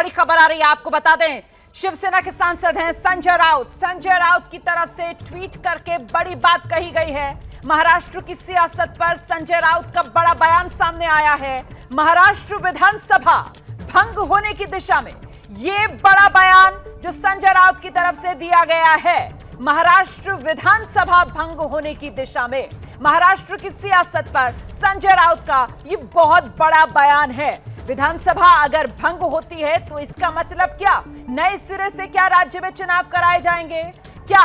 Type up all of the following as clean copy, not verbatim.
बड़ी खबर आ रही है, आपको बता दें। शिवसेना के सांसद हैं संजय राउत। संजय राउत की तरफ से ट्वीट करके बड़ी बात कही गई है। महाराष्ट्र की सियासत पर संजय राउत का बड़ा बयान सामने आया है। महाराष्ट्र विधानसभा भंग होने की दिशा में यह बड़ा बयान जो संजय राउत की तरफ से दिया गया है। महाराष्ट्र विधानसभा भंग होने की दिशा में महाराष्ट्र की सियासत पर संजय राउत का यह बहुत बड़ा बयान है। विधानसभा अगर भंग होती है तो इसका मतलब क्या? नए सिरे से क्या राज्य में चुनाव कराए जाएंगे? क्या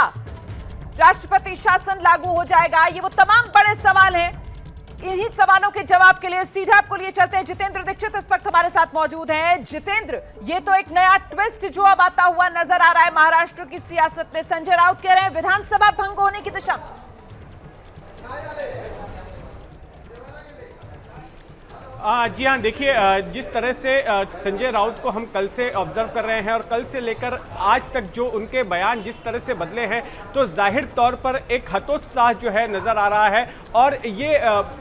राष्ट्रपति शासन लागू हो जाएगा? ये वो तमाम बड़े सवाल हैं। इन्हीं सवालों के जवाब के लिए सीधे आपको लिए चलते हैं। जितेंद्र दीक्षित इस वक्त हमारे साथ मौजूद हैं। जितेंद्र, ये तो एक नया ट्विस्ट जो अब आता हुआ नजर आ रहा है महाराष्ट्र की सियासत में। संजय राउत कह रहे हैं विधानसभा भंग होने की दिशा में। जी हाँ, देखिए जिस तरह से संजय राउत को हम कल से ऑब्जर्व कर रहे हैं और कल से लेकर आज तक जो उनके बयान जिस तरह से बदले हैं, तो जाहिर तौर पर एक हतोत्साह जो है नज़र आ रहा है। और ये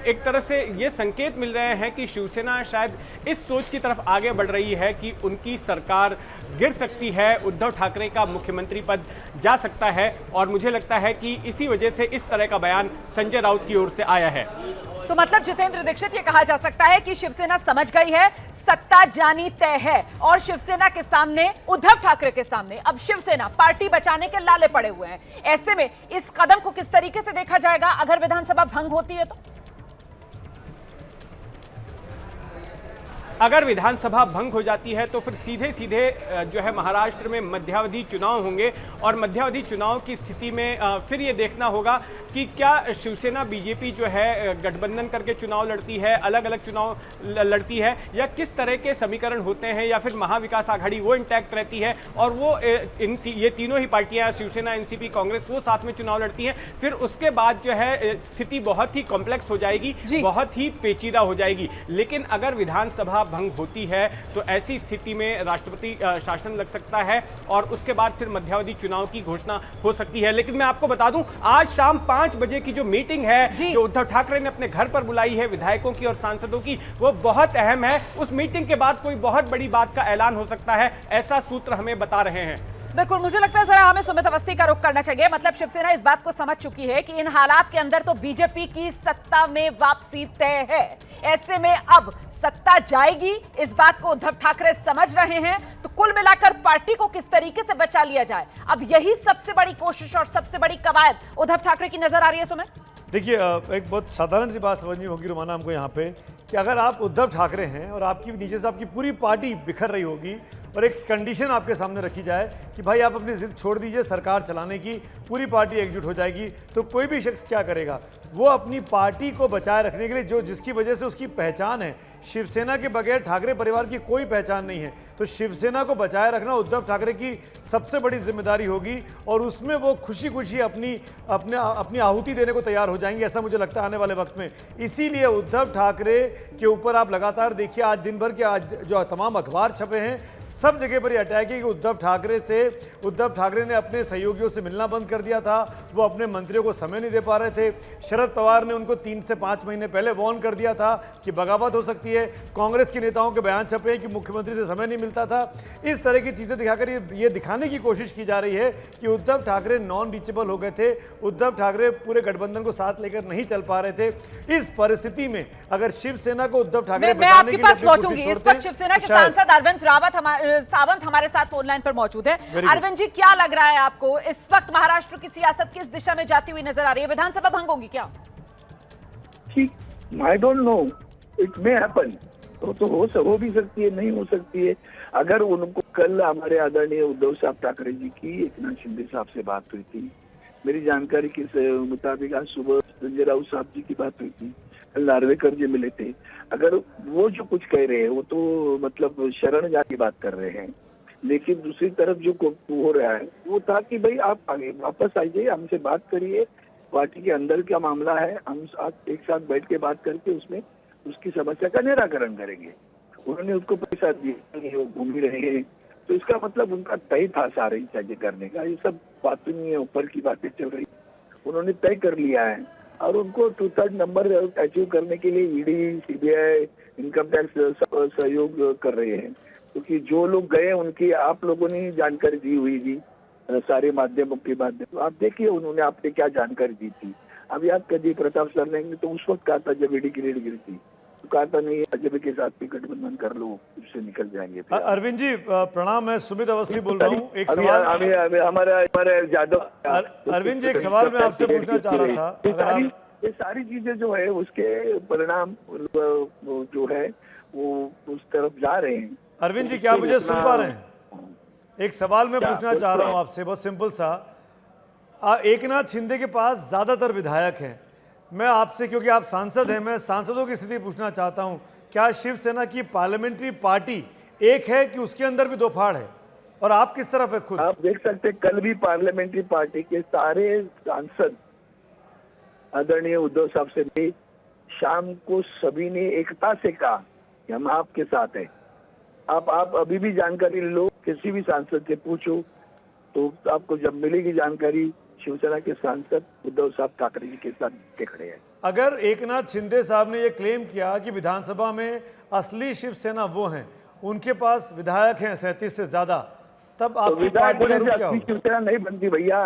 एक तरह से ये संकेत मिल रहे हैं कि शिवसेना शायद इस सोच की तरफ आगे बढ़ रही है कि उनकी सरकार गिर सकती है, उद्धव ठाकरे का मुख्यमंत्री पद जा सकता है। और मुझे लगता है कि इसी वजह से इस तरह का बयान संजय राउत की ओर से आया है। तो मतलब जितेंद्र दीक्षित, ये कहा जा सकता है कि शिवसेना समझ गई है सत्ता जानी तय है और शिवसेना के सामने, उद्धव ठाकरे के सामने अब शिवसेना पार्टी बचाने के लाले पड़े हुए हैं। ऐसे में इस कदम को किस तरीके से देखा जाएगा अगर विधानसभा भंग होती है तो? अगर विधानसभा भंग हो जाती है तो फिर सीधे सीधे जो है महाराष्ट्र में मध्यावधि चुनाव होंगे। और मध्यावधि चुनाव की स्थिति में फिर ये देखना होगा कि क्या शिवसेना बीजेपी जो है गठबंधन करके चुनाव लड़ती है, अलग अलग चुनाव लड़ती है, या किस तरह के समीकरण होते हैं, या फिर महाविकास आघाड़ी वो इंटैक्ट रहती है और वो ये तीनों ही पार्टियां शिवसेना, एनसीपी, कांग्रेस वो साथ में चुनाव लड़ती हैं। फिर उसके बाद जो है स्थिति बहुत ही कॉम्प्लेक्स हो जाएगी, बहुत ही पेचीदा हो जाएगी। लेकिन अगर विधानसभा भंग होती है तो ऐसी स्थिति में राष्ट्रपति शासन लग सकता है और उसके बाद फिर मध्यावधि चुनाव की घोषणा हो सकती है। लेकिन मैं आपको बता दूं, आज शाम 5 बजे की जो मीटिंग है जो उद्धव ठाकरे ने अपने घर पर बुलाई है विधायकों की और सांसदों की, वो बहुत अहम है। उस मीटिंग के बाद कोई बहुत बड़ी बात का ऐलान हो सकता है, ऐसा सूत्र हमें बता रहे हैं। बिल्कुल, मुझे लगता है जरा हमें सुमित अवस्थी का रुख करना चाहिए। मतलब शिवसेना इस बात को समझ चुकी है कि इन हालात के अंदर तो बीजेपी की सत्ता में वापसी तय है। ऐसे में अब सत्ता जाएगी, इस बात को उद्धव ठाकरे समझ रहे हैं। तो कुल मिलाकर पार्टी को किस तरीके से बचा लिया जाए, अब यही सबसे बड़ी कोशिश और सबसे बड़ी कवायद उद्धव ठाकरे की नजर आ रही है। सुमित, देखिए, एक बहुत साधारण सी बात समझनी होगी रुमाना हमको यहाँ पे, कि अगर आप उद्धव ठाकरे हैं और आपकी नीचे से आपकी पूरी पार्टी बिखर रही होगी और एक कंडीशन आपके सामने रखी जाए कि भाई आप अपनी जिद छोड़ दीजिए, सरकार चलाने की पूरी पार्टी एकजुट हो जाएगी, तो कोई भी शख्स क्या करेगा? वो अपनी पार्टी को बचाए रखने के लिए, जो जिसकी वजह से उसकी पहचान है, शिवसेना के बगैर ठाकरे परिवार की कोई पहचान नहीं है, तो शिवसेना को बचाए रखना उद्धव ठाकरे की सबसे बड़ी जिम्मेदारी होगी। और उसमें वो खुशी खुशी अपनी आहुति देने को तैयार हो जाएंगे, ऐसा मुझे लगता है आने वाले वक्त में। इसीलिए उद्धव ठाकरे के ऊपर आप लगातार देखिए, आज दिन भर के आज जो तमाम अखबार छपे हैं, सब जगह पर अटैक है कि उद्धव ठाकरे ने अपने सहयोगियों से मिलना बंद कर दिया था, वो अपने मंत्रियों को समय नहीं दे पा रहे थे। शरद पवार ने उनको 3 से 5 महीने पहले वार्न कर दिया था कि बगावत हो सकती है। कांग्रेस के नेताओं के बयान छपे हैं कि मुख्यमंत्री से समय नहीं मिलता था। इस तरह की चीजें दिखाकर ये दिखाने की कोशिश की जा रही है कि उद्धव ठाकरे नॉन रीचेबल हो गए थे, उद्धव ठाकरे पूरे गठबंधन को साथ लेकर नहीं चल पा रहे थे। इस परिस्थिति में अगर शिवसेना को उद्धव ठाकरे बचाने के लिए लौटूंगी, इस वक्त शिवसेना के सांसद अरविंद सावंत हमारे साथ फोन लाइन पर मौजूद है। अरविंद जी, क्या लग रहा है आपको, इस वक्त महाराष्ट्र की सियासत किस दिशा में जाती हुई नजर आ रही है? विधानसभा भंग होगी क्या? I don't know, it may happen. तो हो भी सकती है, नहीं हो सकती है। अगर उनको कल हमारे आदरणीय उद्धव साहब ठाकरे जी की एकनाथ शिंदे साहब से बात हुई थी, मेरी जानकारी के मुताबिक आज सुबह संजय राउत साहब जी की बात हुई थी, कल नार्वेकर जी मिले थे। अगर वो जो कुछ कह रहे हैं वो तो मतलब शरण जाके बात कर रहे हैं, लेकिन दूसरी तरफ जो हो रहा है वो था कि भाई आप आगे वापस आइए, हमसे बात करिए, पार्टी के अंदर क्या मामला है, हम एक साथ बैठ के बात करके उसमें उसकी समस्या का निराकरण करेंगे। उन्होंने उसको पैसा दिया, वो घूम ही रहे हैं, तो इसका मतलब उनका तय था सारी चीजें करने का। ये सब बातें नहीं है, ऊपर की बातें चल रही, उन्होंने तय कर लिया है और उनको 2/3 नंबर अचीव करने के लिए ईडी, सीबीआई, इनकम टैक्स सहयोग कर रहे हैं। क्योंकि जो लोग गए उनकी आप लोगों ने जानकारी दी हुई थी, सारे माध्यमों के माध्यम। आप देखिए उन्होंने आपने क्या जानकारी दी थी। अब याद करिए प्रताप सर ने तो उस वक्त कहा था जब ईडी की रेड गिरी थी, तो कहा था नहीं अजय के साथ भी गठबंधन कर लो, उससे निकल जाएंगे। अरविंद जी प्रणाम, मैं सुमित अवस्थी बोल रहा हूँ। एक सवाल हमारा यादव अरविंद जी, एक सवाल मैं आपसे पूछना चाह रहा था। अगर आप ये सारी चीजें जो है उसके परिणाम जो है वो उस तरफ जा रहे हैं। अरविंद जी, क्या मुझे सुन पा रहे हैं? एक सवाल मैं पूछना चाह रहा हूं आपसे, बहुत सिंपल सा। एकनाथ शिंदे के पास ज्यादातर विधायक हैं। मैं आपसे, क्योंकि आप सांसद हैं, मैं सांसदों की स्थिति पूछना चाहता हूं, क्या शिवसेना की पार्लियामेंट्री पार्टी एक है कि उसके अंदर भी दो फाड़ है, और आप किस तरफ है खुद? आप देख सकते हैं कल भी पार्लियामेंट्री पार्टी के सारे सांसद आदरणीय उद्धव साहब से भी शाम को सभी ने एकता से कहा कि हम आपके साथ हैं। आप अभी भी जानकारी लो, किसी भी सांसद से पूछो तो आपको जब मिलेगी जानकारी, शिवसेना के सांसद उद्धव साहब ठाकरे जी के साथ खड़े हैं। अगर एकनाथ शिंदे साहब ने यह क्लेम किया कि विधानसभा में असली शिवसेना वो हैं, उनके पास विधायक हैं 37 से ज्यादा, तब आपकी पार्टी का रुख क्या होगा? शिवसेना नहीं बनती भैया,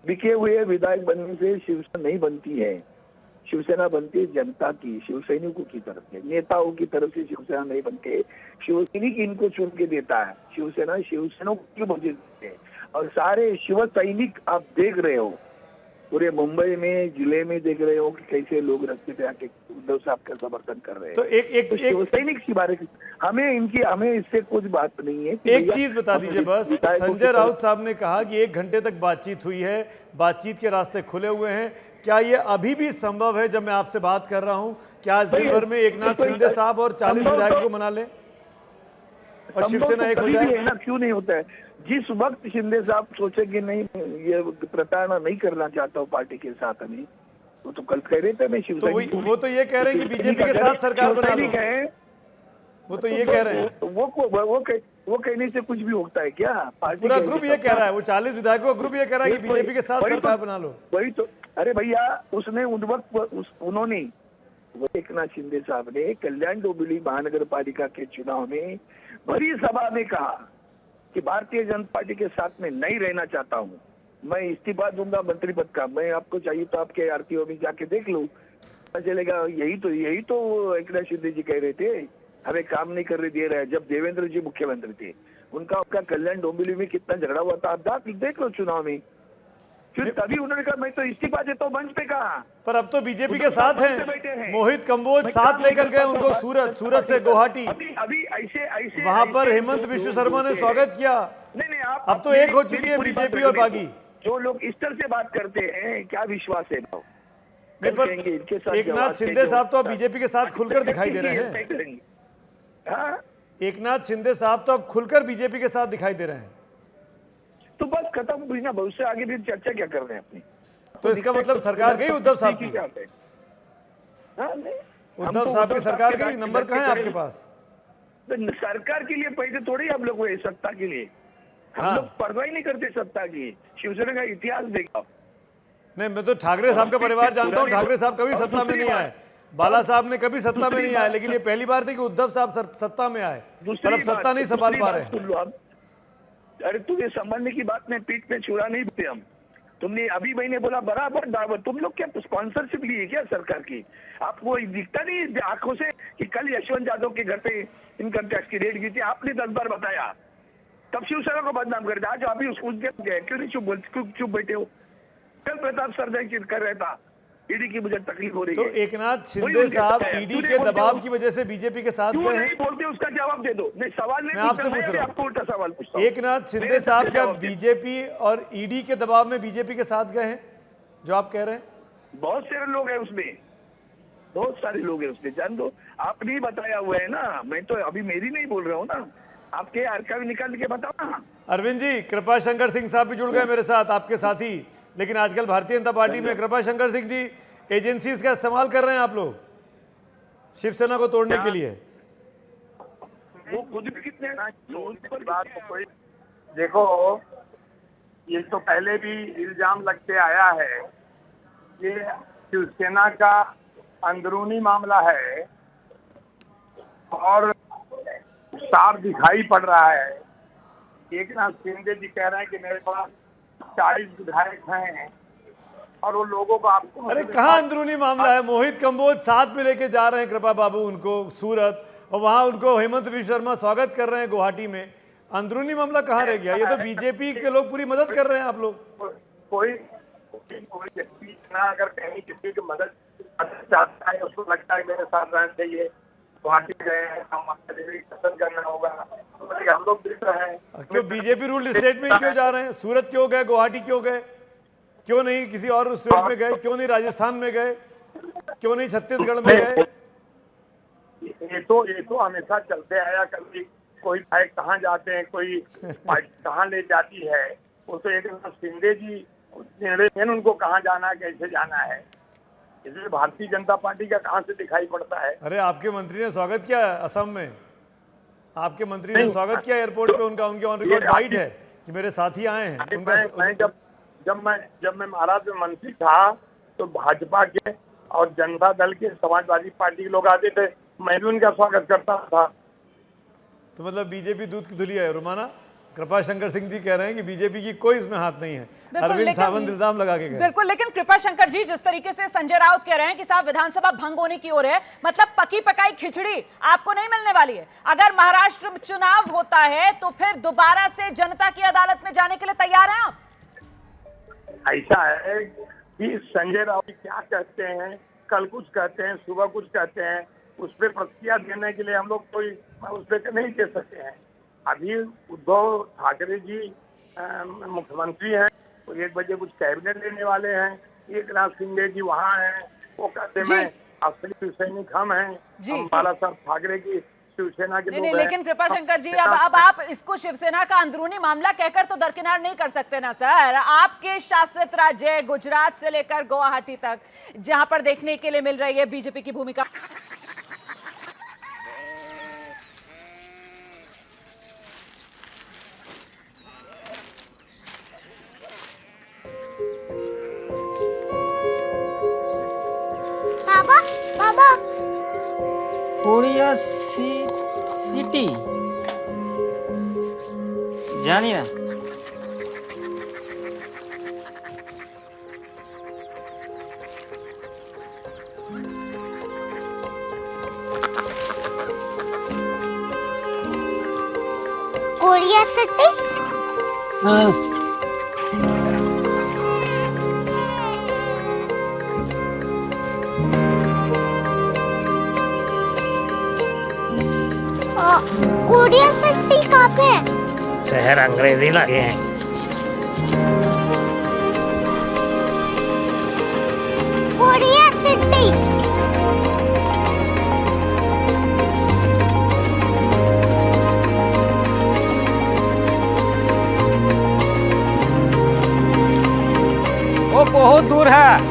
बिके हुए विधायक बनने से शिवसेना नहीं बनती है। शिवसेना बनती है जनता की, शिव सैनिकों की तरफ से, नेताओं की तरफ से शिवसेना नहीं बनती। शिव सैनिक इनको चुन के देता है, शिवसेना शिवसेना क्यों बजे देते हैं। और सारे शिव सैनिक आप देख रहे हो पूरे मुंबई में, जिले में देख रहे हो कि कैसे लोग रास्ते पे आके उद्धव साहब का समर्थन कर रहे हैं। तो एक शिव सैनिक की बारे में हमें इससे कुछ बात नहीं है। एक चीज बता दीजिए बस, संजय राउत साहब ने कहा कि 1 घंटे तक बातचीत हुई है, बातचीत के रास्ते खुले हुए हैं। क्या ये अभी भी संभव है, जब मैं आपसे बात कर रहा हूं, कि आज दिन भर में एकनाथ शिंदे साहब और 40 विधायकों को मना लें और शिवसेना एक हो जाए? क्यों नहीं होता है? जिस वक्त शिंदे साहब सोचे कि नहीं ये प्रताड़ना नहीं करना चाहता हूँ पार्टी के साथ, नहीं वो तो कल कह रहे थे मैं शिवसेना, तो वो तो ये कह रहे हैं कि बीजेपी के साथ सरकार बना लो, वो तो ये कह रहे हैं। वो कहने से कुछ भी होता है क्या? पार्टी पूरा ग्रुप ये कह रहा है, वो 40 विधायकों का ग्रुप ये कह रहा है कि बीजेपी के साथ सरकार बना लो। वही तो, अरे भैया उसने उन वक्त उन्होंने एकनाथ शिंदे साहब ने कल्याण डोंबिवली महानगर पालिका के चुनाव में भरी सभा में कहा कि भारतीय जनता पार्टी के साथ में नहीं रहना चाहता हूँ, मैं इस्तीफा दूंगा मंत्री पद का। मैं आपको चाहिए तो आपके आरटीओ में जाके देख लो, पता चलेगा। यही तो एकनाथ शिंदे जी कह रहे थे, हमें काम नहीं करने दे रहा है। जब देवेंद्र जी मुख्यमंत्री थे, उनका कल्याण डोंबिवली में कितना झगड़ा हुआ था, आप देख लो चुनाव में। फिर तभी उन्होंने कहा मैं तो इस्तीफा देता हूँ, मंच पे कहा। पर अब तो बीजेपी के साथ हैं। मोहित कंबोज साथ लेकर गए उनको सूरत से गुवाहाटी, अभी ऐसे वहां पर हेमंत विश्व शर्मा ने स्वागत किया। नहीं अब तो एक हो चुकी है बीजेपी और बागी। जो लोग इस तरह से बात करते हैं, क्या विश्वास है? एकनाथ शिंदे साहब तो अब बीजेपी के साथ खुलकर दिखाई दे रहे हैं। एकनाथ शिंदे साहब तो अब खुलकर बीजेपी के साथ दिखाई दे रहे हैं। तो बस खत्म हुई ना, भविष्य आगे भी चर्चा क्या कर रहे हैं अपनी? तो इसका मतलब सरकार गई उद्धव साहब की? उद्धव साहब की सरकार गई, नंबर कहाँ है आपके पास? सरकार के लिए पैसे थोड़ी हम लोग हुए, सत्ता के लिए हम लोग परवाह नहीं करते सत्ता की। शिवसेना का इतिहास देखा नहीं, मैं तो ठाकरे साहब का परिवार जानता हूँ। ठाकरे साहब कभी सत्ता में नहीं आए, बाला साहब ने कभी सत्ता में नहीं आए, लेकिन ये पहली बार थी कि उद्धव साहब सत्ता में आए, पर अब सत्ता नहीं संभाल पा रहे। अरे तुझे संभालने की बात में पीठ पे छुरा नहीं देते हम। तुमने अभी मैंने बोला बराबर दावत, तुम लोग क्या स्पॉन्सरशिप लिए क्या सरकार की? आपको दिखता नहीं आंखों से कि कल यशवंत यादव के घर पे इनकम टैक्स की रेड की थी, आपने 10 बार बताया, तब शिवसेना को बदनाम कर दिया। आज अभी उसको क्यों नहीं चुप बैठे हो? कल प्रताप सरदार कर रहा था ईडी की मुझे तकलीफ हो रही है। तो एकनाथ शिंदे साहब ईडी के दबाव की वजह से बीजेपी के साथ गए हैं। बोलते उसका जवाब दे दो। नहीं, सवाल नहीं, मैं आपसे पूछ रहा हूं, आपको उल्टा सवाल पूछता हूं। एकनाथ शिंदे साहब क्या बीजेपी और ईडी के दबाव में बीजेपी के साथ गए हैं, जो आप कह रहे हैं? बहुत सारे लोग हैं उसमें, बहुत सारे लोग हैं उसमें, जान दो। आपने ही बताया हुआ है ना, मैं तो अभी मेरी नहीं बोल रहा हूँ ना, आपके आर्काइव निकाल के बताओ ना। अरविंद जी, कृपा शंकर सिंह साहब भी जुड़ गए मेरे साथ, आपके साथी। लेकिन आजकल भारतीय जनता पार्टी में कृपा शंकर सिंह जी एजेंसीज का इस्तेमाल कर रहे हैं आप लोग शिवसेना को तोड़ने के लिए। वो खुद भी कितने बात तो कोई देखो, ये तो पहले भी इल्जाम लगते आया है, ये शिवसेना का अंदरूनी मामला है और साफ दिखाई पड़ रहा है। एक नाथ शिंदे जी कह रहे हैं कि मेरे पास 40 विधायक हैं और वो लोगों को आपको अरे कहाँ अंदरूनी मामला है? मोहित कंबोज साथ में लेके जा रहे हैं कृपा बाबू उनको सूरत, और वहां उनको हेमंत विश्व शर्मा स्वागत कर रहे हैं गुवाहाटी में। अंदरूनी मामला कहाँ रह गया? ये तो बीजेपी के लोग पूरी मदद कर रहे हैं आप लोग। कोई व्यक्ति ना अगर कहीं किसी की मदद चाहता है, उसको लगता है मेरे साथ रहना चाहिए, गुवाहाटी गए हैं, पसंद करना होगा, तो हम लोग भी तो हैं। क्यों बीजेपी रूल्ड स्टेट में क्यों जा रहे हैं? सूरत क्यों गए, गुवाहाटी क्यों गए, क्यों नहीं किसी और स्टेट में गए, क्यों नहीं राजस्थान में गए, क्यों नहीं छत्तीसगढ़ में गए? ये तो हमेशा चलते आया। कभी कोई भाई कहाँ जाते हैं, कोई पार्टी कहाँ ले जाती है, वो तो एक शिंदे जी निर्णय उनको कहाँ जाना है, कैसे जाना है। इसलिए भारतीय जनता पार्टी का कहाँ से दिखाई पड़ता है? अरे आपके मंत्री ने स्वागत किया असम में, आपके मंत्री ने स्वागत किया एयरपोर्ट पे उनका, उनके ऑन रिकॉर्ड गाइड है कि मेरे साथी आए हैं। मैं जब मैं महाराष्ट्र में मंत्री था तो भाजपा के और जनता दल के, समाजवादी पार्टी के लोग आते थे, मैं भी उनका स्वागत करता था। तो मतलब बीजेपी दूध की धुली है रुमाना? कृपा शंकर सिंह जी कह रहे हैं कि बीजेपी की कोई इसमें हाथ नहीं है, अरविंद सावंत इल्जाम लगा के गए। बिल्कुल, लेकिन कृपा शंकर जी जिस तरीके से संजय राउत कह रहे हैं कि साहब विधानसभा भंग होने की ओर है, मतलब पकी पकाई खिचड़ी आपको नहीं मिलने वाली है। अगर महाराष्ट्र में चुनाव होता है तो फिर दोबारा से जनता की अदालत में जाने के लिए तैयार हैं आप? ऐसा है कि संजय राउत क्या कहते हैं, कल कुछ कहते हैं, सुबह कुछ कहते हैं, उस पर प्रतिक्रिया देने के लिए हम लोग कोई उस पर नहीं दे सकते हैं। अभी उद्धव ठाकरे जी मुख्यमंत्री हैं, तो 1 बजे कुछ कैबिनेट लेने वाले हैं। एक नाथ शिंदे जी वहाँ हैं, वो कहते हैं असली सैनिक हम हैं, हम बाला साहब ठाकरे की शिवसेना के लोग हैं। लेकिन कृपा शंकर जी अब आप इसको शिवसेना का अंदरूनी मामला कहकर तो दरकिनार नहीं कर सकते ना सर। आपके शासित राज्य गुजरात से लेकर गुवाहाटी तक, जहां पर देखने के लिए मिल रही है बीजेपी की भूमिका। बाबा कोरिया सिटी जानिए ना? Korea city? हाँ। कोरिया सिटी कहाँ पे है? शहर अंग्रेजी लगे हैं। Korea city. वो बहुत दूर है।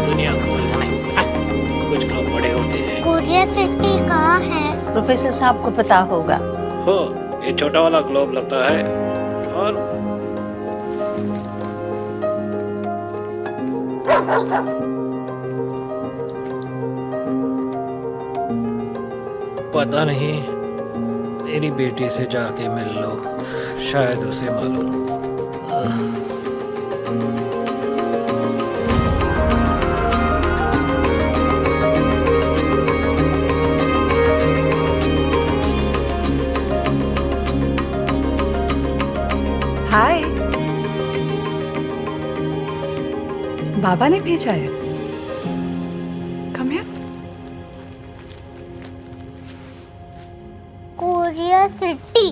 दुनिया को नहीं, कुछ लोग बड़े होते हैं। कोरिया सिटी कहाँ है? प्रोफेसर साहब को पता होगा। हो, ये छोटा वाला ग्लोब लगता है और पता नहीं, मेरी बेटी से जाके मिल लो, शायद उसे मालूम हो। हाय, बाबा ने भेजा है। Come here. Korea city.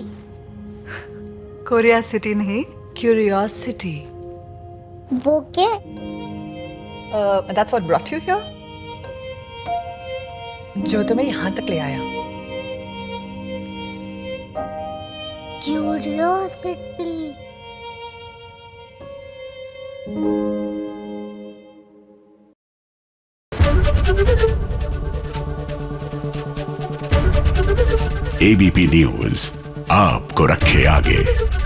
Korea city नहीं, क्यूरियोसिटी। वो क्या? That's what brought you here? जो तुम्हें यहाँ तक ले आया। क्यूरियोसिटी। एबीपी न्यूज आपको रखे आगे।